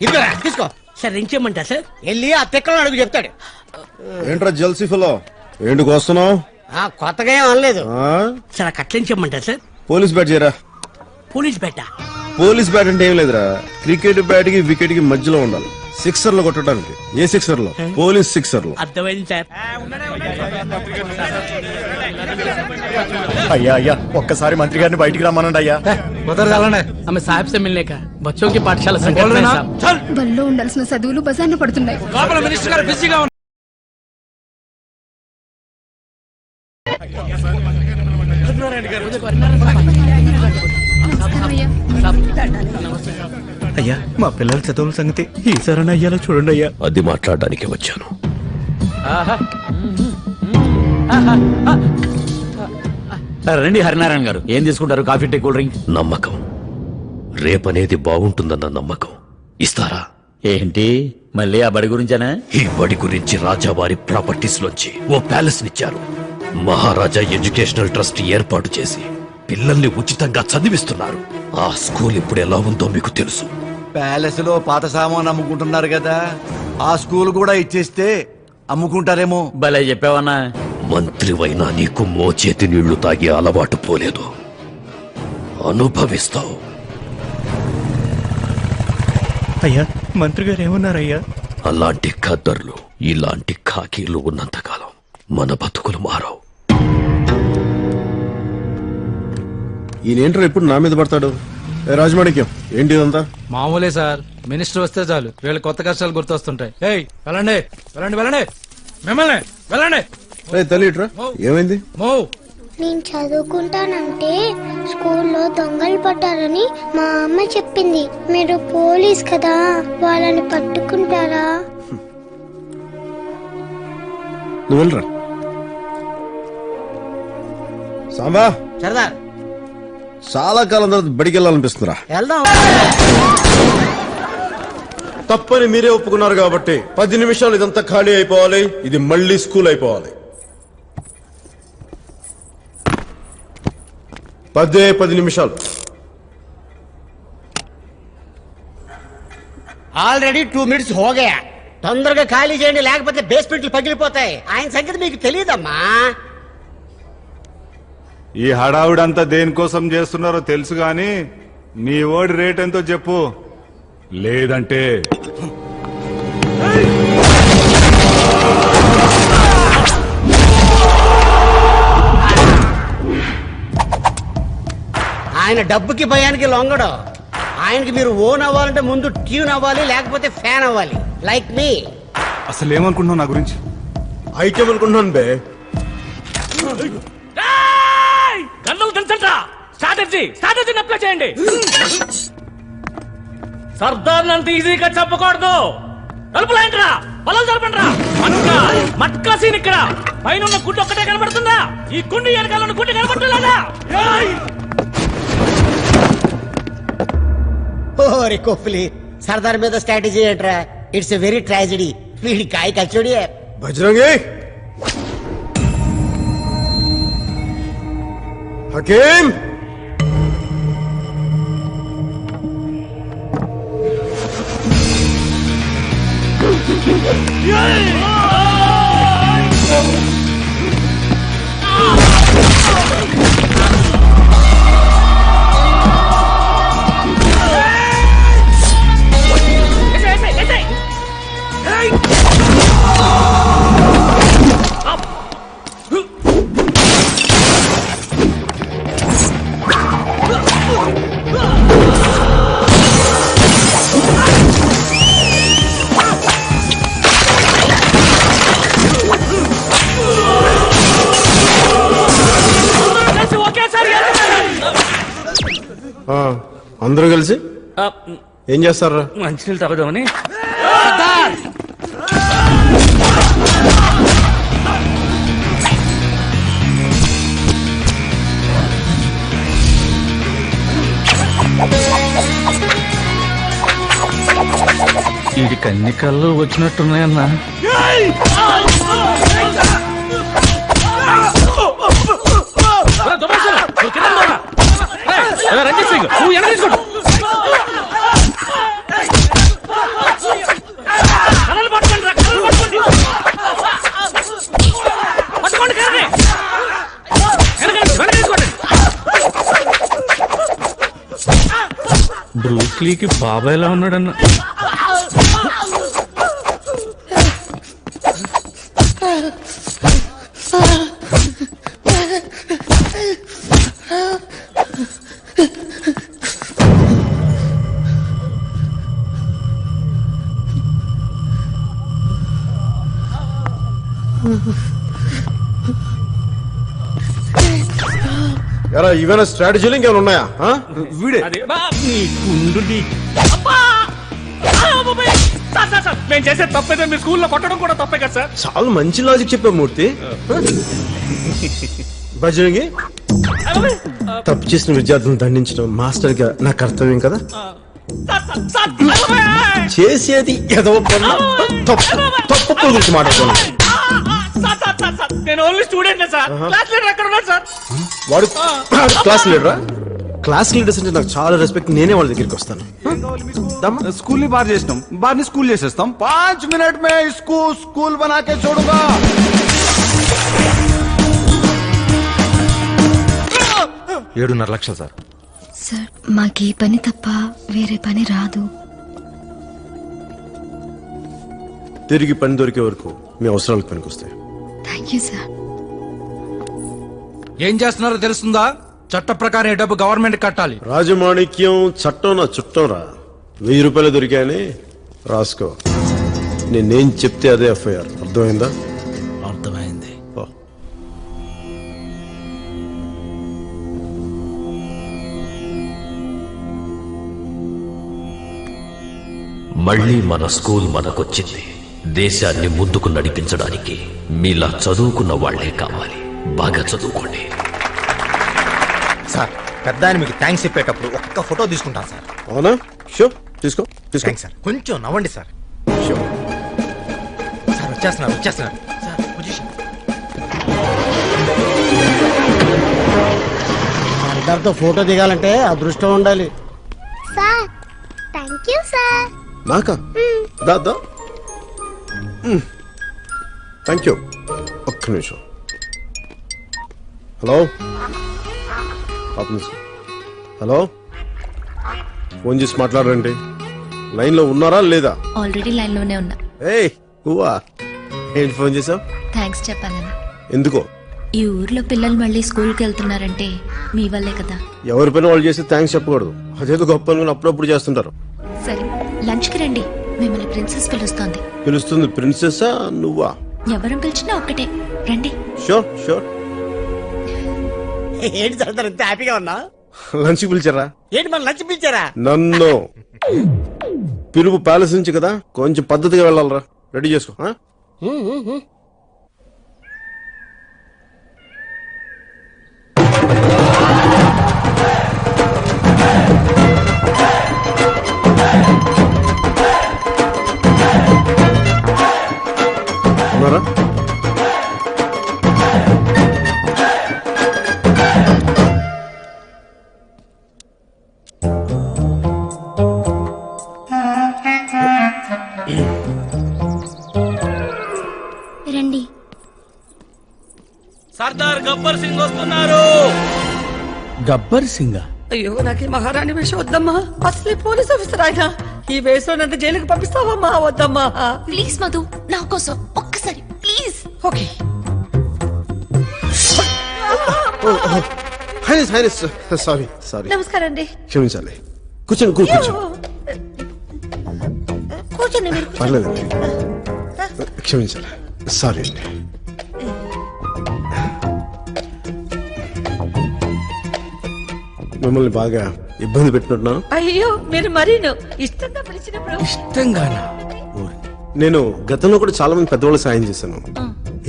ఇదిగోరా తీసుకో. సార్ ఇంకేమంటారు సార్? వెళ్ళి ఆ తిక్కలో అడుగు చెప్తాడు. ఏంట్రా జల్సీ ఫలో ఏంటికి వస్తున్నావు? కొత్తగా ఏం అనలేదు సార్. కట్లని చెప్పమంటారు సార్? పోలీస్ బ్యాట్ చేయరా. పోలీస్ బెట్ట? పోలీస్ బ్యాట్ అంటే ఏం లేదురా, క్రికెట్ బ్యాట్ కి వికెట్ కి మధ్యలో ఉండాలి. సిక్సర్ లో కొట్టడానికి. ఏ సిక్సర్ లో? పోలీస్ సిక్సర్ లో. అర్థమైంది సార్. అయ్యా అయ్యా ఒక్కసారి మంత్రి గారిని బయటికి రమ్మనండి అయ్యా. ఆమె సాహెబ్ से मिलने का बच्चों की पाठशाला బల్లో ఉండాల్సిన చదువులు బజార్న పడుతున్నాయి. అయ్యా మా పిల్లల చదువుల సంగతి ఈసారి అయ్యాలో చూడండి అయ్యా. అది మాట్లాడడానికి వచ్చాను. రండి హరినారాయణ గారు, ఏం తీసుకుంటారు? Coffee, tea, cool drink? నమ్మకం. రేపనేది బాగుంటుందన్న నమ్మకం. ఇస్తారా? ఏంటి మళ్ళీ ఆ బడి గురించేనా? ఈ బడి గురించి రాజావారి ప్రాపర్టీస్ లోంచి ఓ ప్యాలెస్ నిచ్చారు. మహారాజా ఎడ్యుకేషనల్ ట్రస్ట్ ఏర్పాటు చేసి పిల్లల్ని ఉచితంగా చదివిస్తున్నారు. ఆ స్కూల్ ఇప్పుడు ఎలా ఉందో మీకు తెలుసు. ప్యాలెస్ లో పాత సామాన్ అమ్ముకుంటున్నారు కదా, ఆ స్కూల్ కూడా ఇచ్చేస్తే అమ్ముకుంటారేమో. భలే చెప్పావన్నా. మంత్రివైనా నీకు మోచేతి నీళ్లు తాగి అలవాటు పోలేదు. అనుభవిస్తావు. అయ్యా మంత్రి గారు ఏమన్నారయ్యా? అలాంటి ఖద్దర్లు, ఇలాంటి ఖాకీలు ఉన్నంతకాలం మన బతుకులు మారవు. ఈయనేంట్రా ఇప్పుడు నా మీద పడతాడు? రాజమాణిక్యం ఏంటి ఇదంతా? మామూలే సార్, మినిస్టర్ వస్తే చాలు వీళ్ళ కొత్త కష్టాలు గుర్తొస్తుంటాయి. ఏయ్ వెళ్ళండి వెళ్ళండి వెళ్ళండి, మిమ్మల్ని వెళ్ళండి. తల్లి ఇట్రా, ఏమైంది? నేను చదువుకుంటానంటే స్కూల్లో దొంగలు పట్టారని మా అమ్మ చెప్పింది. మీరు పోలీస్ కదా, వాళ్ళని పట్టుకుంటారా? నువ్వు వెళ్ళరా. సాంబా సరదార్, చాలా కాలం తర్వాత బడికి వెళ్ళాలనిపిస్తుందిరా. వెళ్దాం. తప్పని మీరే ఒప్పుకున్నారు కాబట్టి 10 నిమిషాలు ఇదంతా ఖాళీ అయిపోవాలి. ఇది మళ్ళీ స్కూల్ అయిపోవాలి. 10 నిమిషాలు. ఆల్రెడీ 2 మినిట్స్ హోగయా. తొందరగా ఖాళీ చేయండి, లేకపోతే బేస్మెంట్లు పగిలిపోతాయి. ఆయన సంగతి మీకు తెలియదమ్మా. ఈ హడావుడంతా దేనికోసం చేస్తున్నారో తెలుసు గాని నీ ఓడి రేట్ ఎంతో చెప్పు, లేదంటే ఆయన డబ్బుకి భయానికి లొంగడు. ఆయనకి మీరు ఓన్ అవ్వాలంటే ముందు ట్యూన్ అవ్వాలి, లేకపోతే ఫ్యాన్ అవ్వాలి. లైక్ మీ. అసలు ఏమనుకుంటున్నావు నా గురించి? ఐక్యం అనుకుంటున్నాను బే. స్ట్రాటజీ అప్లై చేయండి. సర్దార్ అంత ఈజీగా చెప్పకూడదు. తలుపులేంట్రా, పొలం జరపండిరా. మట్కా సీన్ ఇక్కడ. పైన ఉన్న గుడ్డు ఒక్కటే కనబడుతుందా? ఈ గుండు వెనకాల ఉన్న గుడ్డు కనబడలేదా? ఓరే కొఫ్లీ, సర్దార్ మీద స్ట్రాటజీ ఏంట్రా? It's a very tragedy. వీడి కాయ కచ్చోడి. బజరంగి, హకీం, అందరూ కలిసి ఏం చేస్తారా? మంచినీళ్ళు తాగుదామని. ఇది కన్ని కళ్ళు వచ్చినట్టున్నాయన్నా. రంజిత్ సింగ్, నువ్వు ఎలా తీసుకోండి. బ్రూస్లీకి బాబాయ్ ఎలా ఉన్నాడన్న. ఎరా ఇవేనా స్ట్రాటజీలు ఇంకేమైనా ఉన్నాయా? వీడే నేను చేసే తప్పైతే మీ స్కూల్లో కొట్టడం కూడా తప్పే కదా సార్. చాలా మంచి లాజిక్ చెప్పా మూర్తి. భజనకి తప్పు చేసిన విద్యార్థులను దండించడం మాస్టర్ గా నా కర్తవ్యం కదా. చేసేది ఎదవ పనులు, తప్పు గురించి మాట్లాడుతున్నాను. నేను only student sir. Class leader ఎక్కడ ఉన్నాడు సార్? వాడు క్లాస్ లీడరా? క్లాస్ లీడర్స్ అంటే నాకు చాలా రెస్పెక్ట్. నేనే వాళ్ళ దగ్గరికి వస్తాను. స్కూల్ ని బార్ చేసినాం, బార్ ని స్కూల్ చేసేస్తాం. 5 మినిట్ మే స్కూల్ బనాకే చూడుగా. 7.5 లక్షలు సార్. సార్ మాకు ఈ పని తప్ప వేరే పని రాదు. తిరిగి పని దొరికే వరకు మీ అవసరాలకు పనికొస్తాయి. Thank you sir. ఏం చేస్తున్నారో తెలుస్తుందా? చట్ట ప్రకారం ఈ డబ్బు గవర్నమెంట్ కట్టాలి. రాజమాణిక్యం చట్టం నా చుట్టం రా. 1000 రూపాయలు దొరికాయని రాసుకో. నేనేం చెప్తే అదే ఎఫ్ఐఆర్. అర్థమైందా? అర్థమైంది. మళ్ళీ మన స్కూల్ మనకొచ్చింది. దేశాన్ని ముందుకు నడిపించడానికి మీలా చదువుకున్న వాళ్లే కావాలి. బాగా చదువుకోండి. సార్ పెద్ద ఆయన మీకు థ్యాంక్స్ చెప్పేటప్పుడు ఒక్క ఫోటో తీసుకుంటాను సార్. అవునా? షో తీసుకో తీసుకో. Thanks sir. కొంచెం నవ్వండి సార్. షో సార్ వచ్చేస్తున్నారు సార్. పొజిషన్. అందరితో ఫోటో దిగాలంటే అదృష్టం ఉండాలి. Sir thank you sir. నాకా? దా థ్యాంక్ యూ. ఒక్క నిమిషం. హలో హలో, ఫోన్ చేసి మాట్లాడండి. లైన్ లో ఉన్నారా లేదా? ఆల్రెడీ లైన్ లోనే ఉన్నా. ఏయ్ నువ్వా? ఏంటి ఫోన్ చేసావు? థ్యాంక్స్ చెప్పాలని. ఎందుకో? ఈ ఊర్లో పిల్లలు మళ్ళీ స్కూల్కి వెళ్తున్నారంటే మీ వల్లే కదా. ఎవరి పైన వాళ్ళు చేస్తే థ్యాంక్స్ చెప్పకూడదు. అదేదో గొప్ప అనుకుని అప్పుడప్పుడు చేస్తుంటారు. సరే లంచ్ కి రండి. మిమ్మల్ని ప్రిన్సెస్ పిలుస్తోంది. పిలుస్తుంది ప్రిన్సెస్సా నువ్వా? ఎవరు పిలిచినా ఒక్కటే రండి. Sure sure. ఏంటి సార్ ఇంత హ్యాపీగా ఉన్నా? లంచ్ పిలిచారా? ఏంటి మన లంచ్ పిలిచారా? నన్ను పిలుపు ప్యాలెస్ నుంచి కదా, కొంచెం పద్ధతిగా వెళ్ళాలరా. రెడీ చేసుకో. ఉన్నారా? రండి. సర్దార్ గబ్బర్ సింగ్ వస్తున్నారు. గబ్బర్ సింగ్? అయ్యో నాకు మహారాణి వేషం వద్దమ్మా. అసలే పోలీస్ ఆఫీసర్ ఆయన. ఈ వేషంలో నన్ను జైలుకి పంపిస్తావమ్మా? వద్దమ్మా ప్లీజ్ మధు, నా కోసం ఒక్కసారి ప్లీజ్. ఓకే. Sorry sorry. నమస్కారం అండి. క్షమించాలి. కూర్చోండి కూర్చోండి. కూర్చోండి మీరు. పర్లేదండి, క్షమించాలి. సారీ అండి. మిమ్మల్ని బాగా ఇబ్బంది పెట్టినట్టున్నాను. అయ్యో మీరు మరీను ఇష్టంగా పిలిచినప్పుడు. ఇష్టంగానా? నేను గతంలో కూడా చాలా మంది పెద్దవాళ్ళు సాయం చేశాను.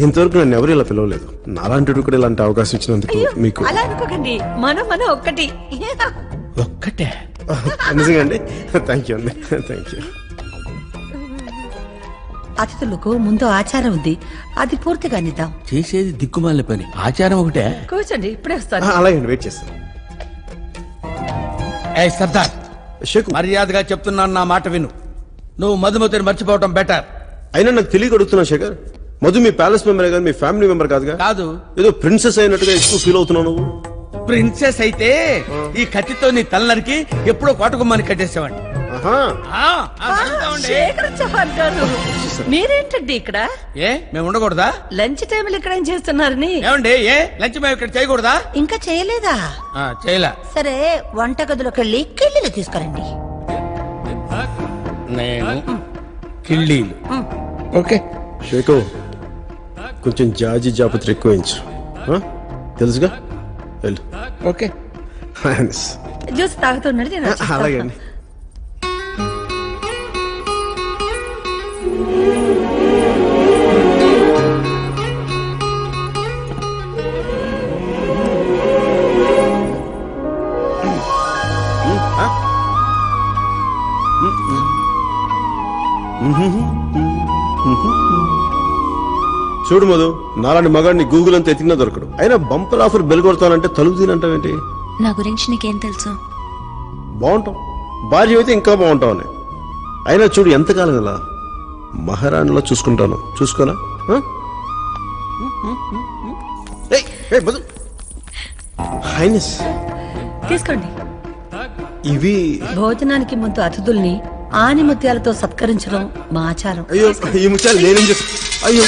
ఇంతవరకు నన్ను ఎవరు ఇలా పిలవలేదు. నాలాంటి కూడా ఇలాంటి అవకాశం ఇచ్చినందుకు మీకు. అలా అనుకోకండి, మనం ఒక్కటి. ఒక్కటే? నిజంగా అండి. థ్యాంక్ యూ అండి. Thank you. అతిథులకు ముందు ఆచారం ఉంది, అది పూర్తిగా నిద్దాం. చేసేది దిక్కుమాల పని, ఆచారం ఒకటే. కూర్చోండి, ఇప్పుడే వస్తాను. అలాగే అండి, వెయిట్ చేస్తాను. ఏ సర్దార్, మర్యాదగా చెప్తున్నాను, నా మాట విను. నువ్వు మధుమతిని మర్చిపోవటం బెటర్. అయినా నాకు తెలియక అడుగుతున్నా శేఖర్. మధు మీ ప్యాలెస్ మెంబర్ కానీ మీ ఫ్యామిలీ మెంబర్ కాదుగా? కాదు. ఏదో ప్రిన్సెస్ అయినట్టుగా ఎక్కువ ఫీల్ అవుతున్నావు నువ్వు. ప్రిన్సెస్ అయితే ఈ కత్తితో నీ తలనరికి ఎప్పుడో కోటగుమ్మని కట్టేసేవాడి. శేఖర్ చౌహాన్ గారు మీరేంటండి ఇక్కడ? ఏ మేము ఉండకూడదా? లంచ్ టైంలో ఇక్కడ ఏం చేస్తున్నారని? ఏమండి ఏ లంచ్ మేము ఇక్కడ చేయకూడదా? ఇంకా చేయలేదా? చేయలే. సరే వంట గదిలోకి వెళ్ళి కిళ్ళీలు తీసుకురండి. నేను కిళ్ళీలు. ఓకే షేకు కొంచెం జాజి జాపత్రి ఎక్కువించు. తెలుసుగా వెళ్ళు. ఓకే జ్యూస్ తాగుతున్నాడు నేను వచ్చేస్తా. అలాగే అండి. చూడు మధు, నాలాంటి మగాడిని గూగుల్ అంతా ఎతికినా దొరకడు. అయినా బంపర్ ఆఫర్ బెల్ కొడతానంటే తలుపు తినంటావేంటి? నా గురించి నీకేం తెలుసు? బాగుంటాం, భార్య అయితే ఇంకా బాగుంటాం అని. అయినా చూడు ఎంతకాలం ఇలా మహారాణిలో చూసుకుంటాను. చూసుకోనా? హైనెస్ తీసుకోండి. ఇవి భోజనానికి ముందు అతిథుల్ని ఆనిముత్యాలతో సత్కరించడం మా ఆచారం. అయ్యో ఈ ముత్యాలు నేనేం చేస్తా? అయ్యో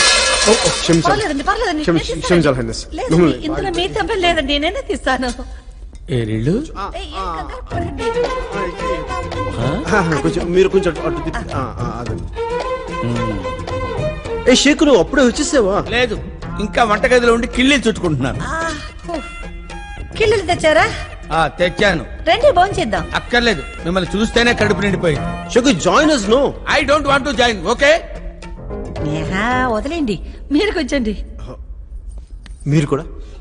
క్షమించాలి, పర్లేదండి, పర్లేదండి. క్షమించాలి హైనెస్. లేదండి, ఇందులో మీ తప్ప లేదండి, నేనే తీస్తాను. ఏరిళ్ళు కొంచెం మీరు కొంచెం అటు తిప్పి. అదండి. ఏ షేకు నువ్వు అప్పుడే వచ్చేసావా? లేదు, ఇంకా వంటగదిలో ఉండి కిళ్ళీలు చుట్టుకుంటున్నాను. కిళ్ళీలు తెచ్చారా? తెచ్చాను. రండి భోంచేద్దాం. అక్కర్లేదు, మిమ్మల్ని చూస్తేనే కడుపు నిండిపోయింది. షేకు join us no. I don't want to join. Okay వదిలేండి, మీరు కూర్చోండి. మీరు కూడా